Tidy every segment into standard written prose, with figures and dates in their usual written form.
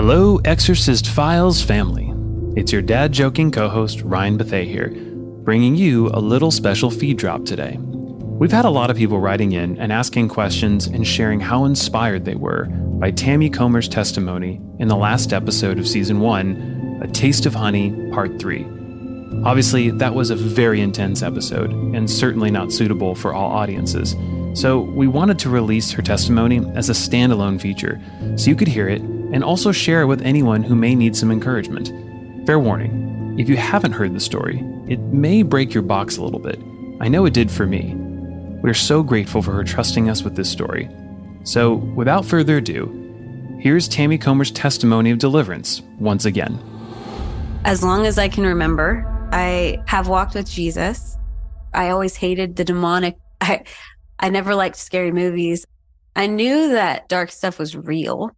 Hello, Exorcist Files family. It's your dad joking co-host Ryan Bethea here, bringing you a little special feed drop today. We've had a lot of people writing in and asking questions and sharing how inspired they were by Tammy Comer's testimony in the last episode of Season 1, A Taste of Honey, Part 3. Obviously, that was a very intense episode and certainly not suitable for all audiences, so we wanted to release her testimony as a standalone feature so you could hear it and also share it with anyone who may need some encouragement. Fair warning, if you haven't heard the story, it may break your box a little bit. I know it did for me. We're so grateful for her trusting us with this story. So, without further ado, here's Tammy Comer's testimony of deliverance once again. As long as I can remember, I have walked with Jesus. I always hated the demonic. I never liked scary movies. I knew that dark stuff was real,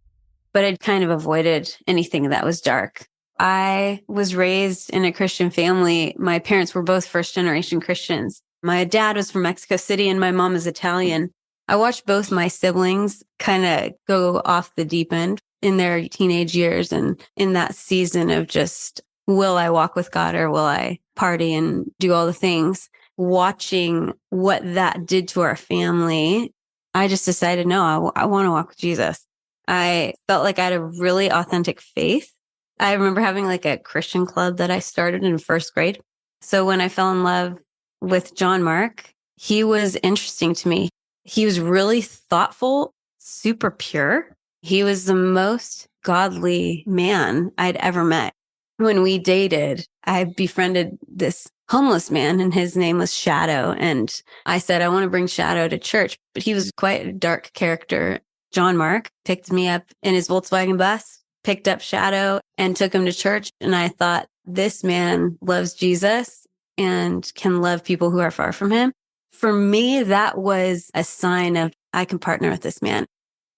but I'd kind of avoided anything that was dark. I was raised in a Christian family. My parents were both first-generation Christians. My dad was from Mexico City and my mom is Italian. I watched both my siblings kind of go off the deep end in their teenage years and in that season of just, will I walk with God or will I party and do all the things? Watching what that did to our family, I just decided, no, I want to walk with Jesus. I felt like I had a really authentic faith. I remember having like a Christian club that I started in first grade. So when I fell in love with John Mark, he was interesting to me. He was really thoughtful, super pure. He was the most godly man I'd ever met. When we dated, I befriended this homeless man and his name was Shadow. And I said, I want to bring Shadow to church, but he was quite a dark character. John Mark picked me up in his Volkswagen bus, picked up Shadow and took him to church. And I thought, this man loves Jesus and can love people who are far from him. For me, that was a sign of, I can partner with this man.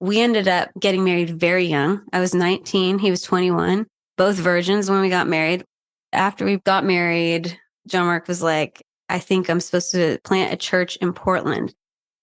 We ended up getting married very young. I was 19. He was 21, both virgins when we got married. After we got married, John Mark was like, I think I'm supposed to plant a church in Portland.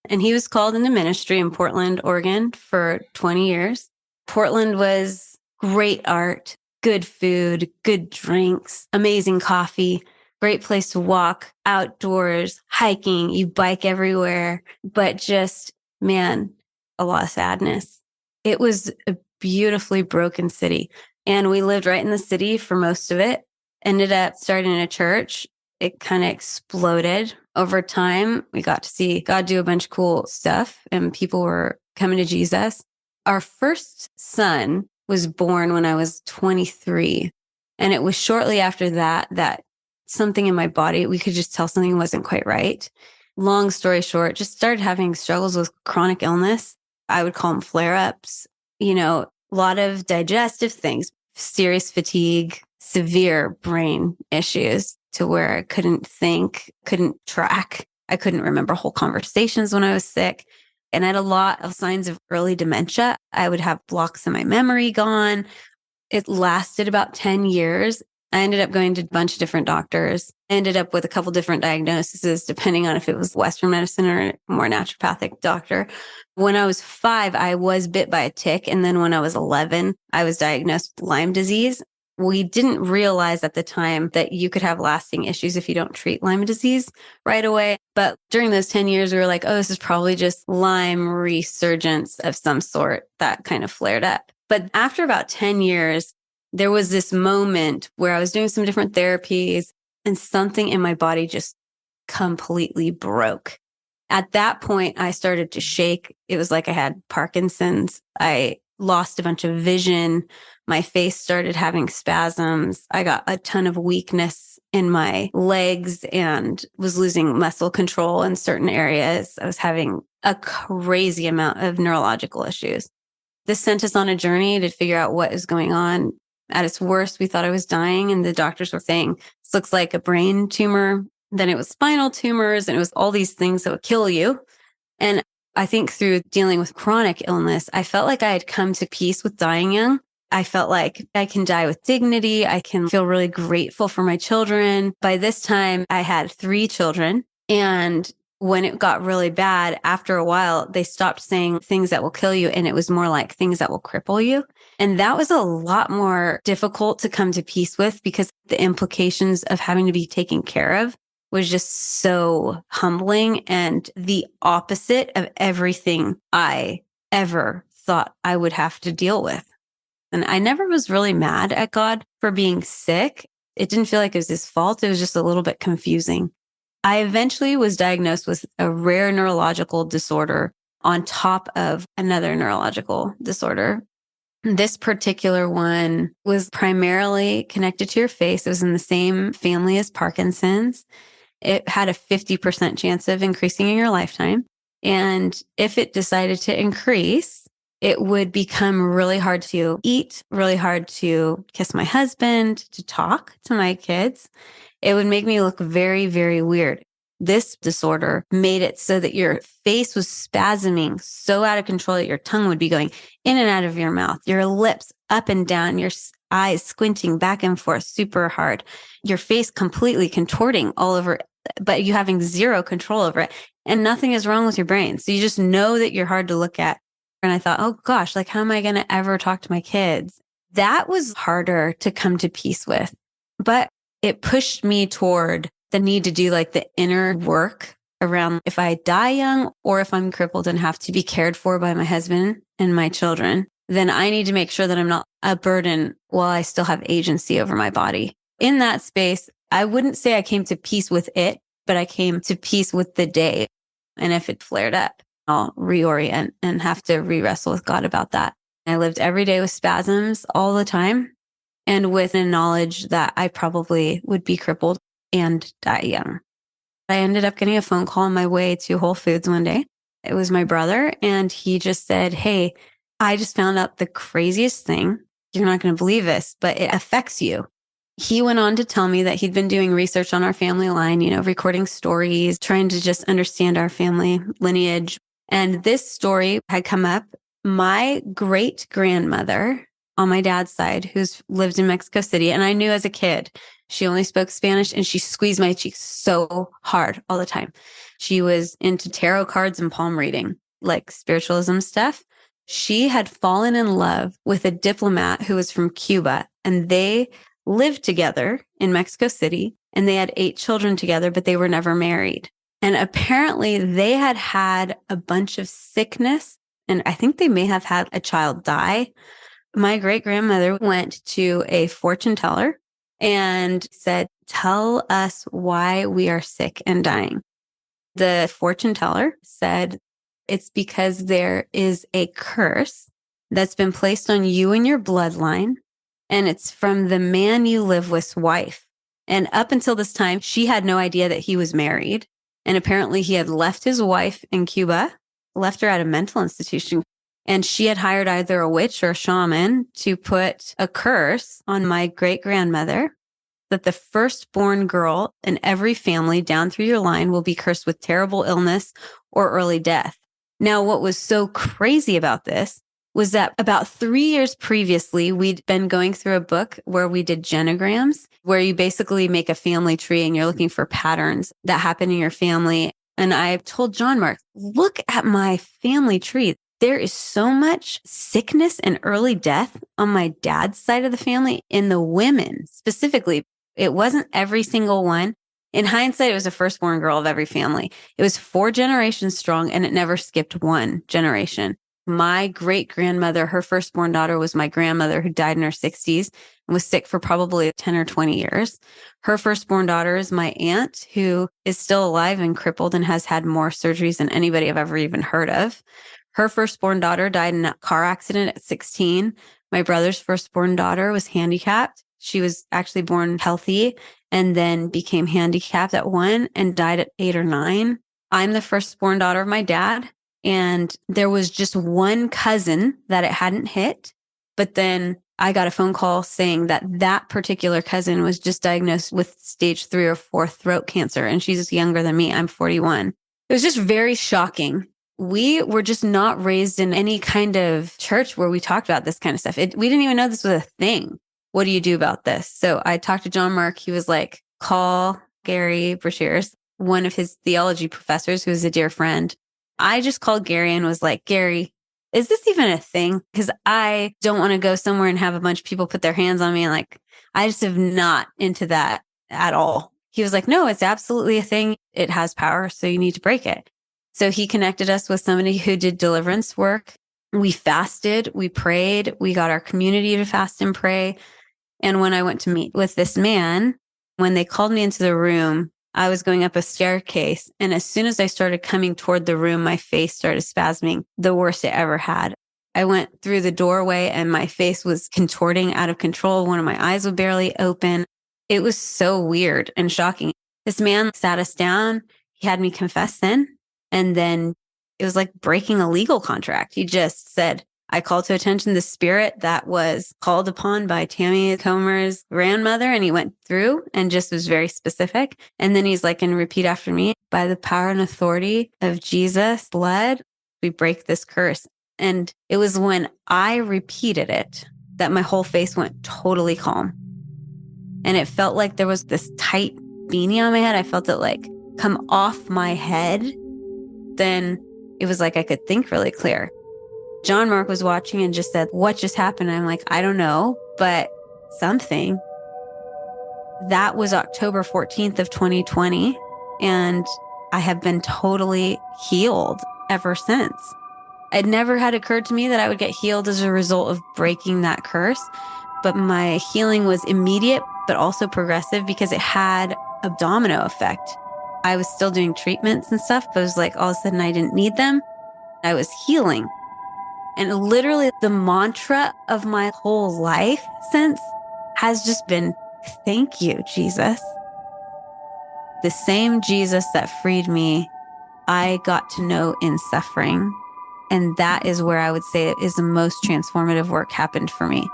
And he was called into ministry in Portland, Oregon for 20 years. Portland was great art, good food, good drinks, amazing coffee, great place to walk, outdoors, hiking, you bike everywhere, but just, man, a lot of sadness. It was a beautifully broken city. And we lived right in the city for most of it. Ended up starting a church. It kind of exploded over time. We got to see God do a bunch of cool stuff and people were coming to Jesus. Our first son was born when I was 23. And it was shortly after that something in my body, we could just tell something wasn't quite right. Long story short, just started having struggles with chronic illness. I would call them flare-ups, a lot of digestive things, serious fatigue, severe brain issues to where I couldn't think, couldn't track. I couldn't remember whole conversations when I was sick. And I had a lot of signs of early dementia. I would have blocks in my memory gone. It lasted about 10 years. I ended up going to a bunch of different doctors. I ended up with a couple different diagnoses, depending on if it was Western medicine or a more naturopathic doctor. When I was 5, I was bit by a tick. And then when I was 11, I was diagnosed with Lyme disease. We didn't realize at the time that you could have lasting issues if you don't treat Lyme disease right away. But during those 10 years, we were like, oh, this is probably just Lyme resurgence of some sort that kind of flared up. But after about 10 years, there was this moment where I was doing some different therapies and something in my body just completely broke. At that point, I started to shake. It was like I had Parkinson's. I lost a bunch of vision. My face started having spasms. I got a ton of weakness in my legs and was losing muscle control in certain areas. I was having a crazy amount of neurological issues. This sent us on a journey to figure out what is going on. At its worst, we thought I was dying, and the doctors were saying, this looks like a brain tumor. Then it was spinal tumors, and it was all these things that would kill you. And I think through dealing with chronic illness, I felt like I had come to peace with dying young. I felt like I can die with dignity. I can feel really grateful for my children. By this time, I had 3 children, and When it got really bad, after a while, they stopped saying things that will kill you. And it was more like things that will cripple you. And that was a lot more difficult to come to peace with because the implications of having to be taken care of was just so humbling and the opposite of everything I ever thought I would have to deal with. And I never was really mad at God for being sick. It didn't feel like it was his fault. It was just a little bit confusing. I eventually was diagnosed with a rare neurological disorder on top of another neurological disorder. This particular one was primarily connected to your face. It was in the same family as Parkinson's. It had a 50% chance of increasing in your lifetime. And if it decided to increase, it would become really hard to eat, really hard to kiss my husband, to talk to my kids. It would make me look very, very weird. This disorder made it so that your face was spasming so out of control that your tongue would be going in and out of your mouth, your lips up and down, your eyes squinting back and forth super hard, your face completely contorting all over, but you having zero control over it. And nothing is wrong with your brain. So you just know that you're hard to look at. And I thought, oh gosh, like how am I going to ever talk to my kids? That was harder to come to peace with. But it pushed me toward the need to do like the inner work around if I die young or if I'm crippled and have to be cared for by my husband and my children, then I need to make sure that I'm not a burden while I still have agency over my body. In that space, I wouldn't say I came to peace with it, but I came to peace with the day. And if it flared up, I'll reorient and have to re-wrestle with God about that. I lived every day with spasms all the time and with the knowledge that I probably would be crippled and die young. I ended up getting a phone call on my way to Whole Foods one day. It was my brother, and he just said, hey, I just found out the craziest thing. You're not going to believe this, but it affects you. He went on to tell me that he'd been doing research on our family line, recording stories, trying to just understand our family lineage. And this story had come up. My great grandmother on my dad's side, who's lived in Mexico City, and I knew as a kid, she only spoke Spanish and she squeezed my cheeks so hard all the time. She was into tarot cards and palm reading, like spiritualism stuff. She had fallen in love with a diplomat who was from Cuba, and they lived together in Mexico City, and they had 8 children together, but they were never married. And apparently they had had a bunch of sickness, and I think they may have had a child die. My great grandmother went to a fortune teller and said, tell us why we are sick and dying. The fortune teller said, it's because there is a curse that's been placed on you and your bloodline, and it's from the man you live with's wife. And up until this time, she had no idea that he was married. And apparently he had left his wife in Cuba, left her at a mental institution. And she had hired either a witch or a shaman to put a curse on my great grandmother that the firstborn girl in every family down through your line will be cursed with terrible illness or early death. Now, what was so crazy about this was that about 3 years previously, we'd been going through a book where we did genograms, where you basically make a family tree and you're looking for patterns that happen in your family. And I told John Mark, look at my family tree. There is so much sickness and early death on my dad's side of the family in the women specifically. It wasn't every single one. In hindsight, it was the firstborn girl of every family. It was 4 generations strong, and it never skipped one generation. My great grandmother, her firstborn daughter was my grandmother, who died in her 60s and was sick for probably 10 or 20 years. Her firstborn daughter is my aunt, who is still alive and crippled and has had more surgeries than anybody I've ever even heard of. Her firstborn daughter died in a car accident at 16. My brother's firstborn daughter was handicapped. She was actually born healthy and then became handicapped at 1 and died at 8 or 9. I'm the firstborn daughter of my dad. And there was just one cousin that it hadn't hit. But then I got a phone call saying that that particular cousin was just diagnosed with stage 3 or 4 throat cancer. And she's younger than me. I'm 41. It was just very shocking. We were just not raised in any kind of church where we talked about this kind of stuff. We didn't even know this was a thing. What do you do about this? So I talked to John Mark. He was like, call Gary Brashears. one of his theology professors, who was a dear friend. I just called Gary and was like, Gary, is this even a thing? Because I don't want to go somewhere and have a bunch of people put their hands on me. And like, I just am not into that at all. He was like, no, it's absolutely a thing. It has power. So you need to break it. So he connected us with somebody who did deliverance work. We fasted, we prayed, we got our community to fast and pray. And when I went to meet with this man, when they called me into the room, I was going up a staircase. And as soon as I started coming toward the room, my face started spasming, the worst it ever had. I went through the doorway and my face was contorting out of control. One of my eyes would barely open. It was so weird and shocking. This man sat us down. He had me confess sin. And then it was like breaking a legal contract. He just said, I call to attention the spirit that was called upon by Tammy Comer's grandmother. And he went through and just was very specific. And then he's like, and repeat after me, by the power and authority of Jesus' blood, we break this curse. And it was when I repeated it that my whole face went totally calm. And it felt like there was this tight beanie on my head. I felt it like come off my head. Then it was like I could think really clear. John Mark was watching and just said, what just happened? I'm like, I don't know, but something. That was October 14th of 2020. And I have been totally healed ever since. It never had occurred to me that I would get healed as a result of breaking that curse. But my healing was immediate, but also progressive because it had a domino effect. I was still doing treatments and stuff, but it was like all of a sudden I didn't need them. I was healing. And literally the mantra of my whole life since has just been, thank you, Jesus. The same Jesus that freed me, I got to know in suffering. And that is where I would say it is the most transformative work happened for me.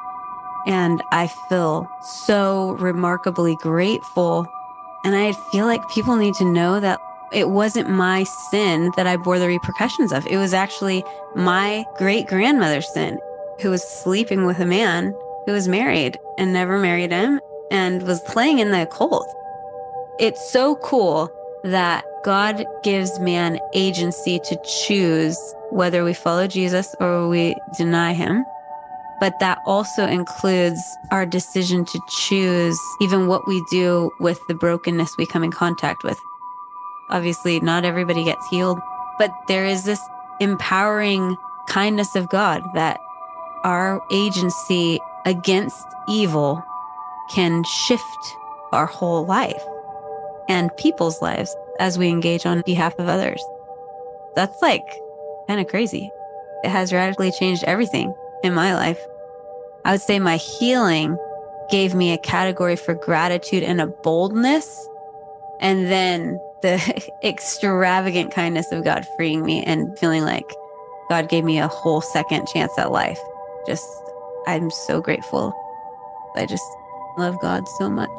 And I feel so remarkably grateful. And I feel like people need to know that it wasn't my sin that I bore the repercussions of. It was actually my great-grandmother's sin, who was sleeping with a man who was married and never married him and was playing in the occult. It's so cool that God gives man agency to choose whether we follow Jesus or we deny him. But that also includes our decision to choose even what we do with the brokenness we come in contact with. Obviously, not everybody gets healed, but there is this empowering kindness of God that our agency against evil can shift our whole life and people's lives as we engage on behalf of others. That's like kind of crazy. It has radically changed everything in my life. I would say my healing gave me a category for gratitude and a boldness, and then the extravagant kindness of God freeing me and feeling like God gave me a whole second chance at life. I'm so grateful. I just love God so much.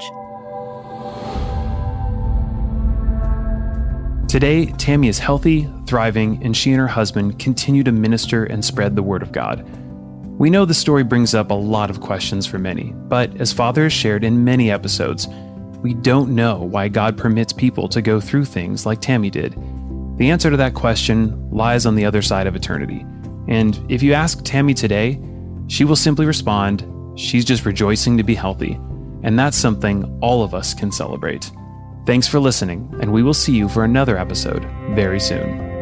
Today, Tammy is healthy, thriving, and she and her husband continue to minister and spread the word of God. We know the story brings up a lot of questions for many, but as Father has shared in many episodes, we don't know why God permits people to go through things like Tammy did. The answer to that question lies on the other side of eternity. And if you ask Tammy today, she will simply respond, she's just rejoicing to be healthy. And that's something all of us can celebrate. Thanks for listening, and we will see you for another episode very soon.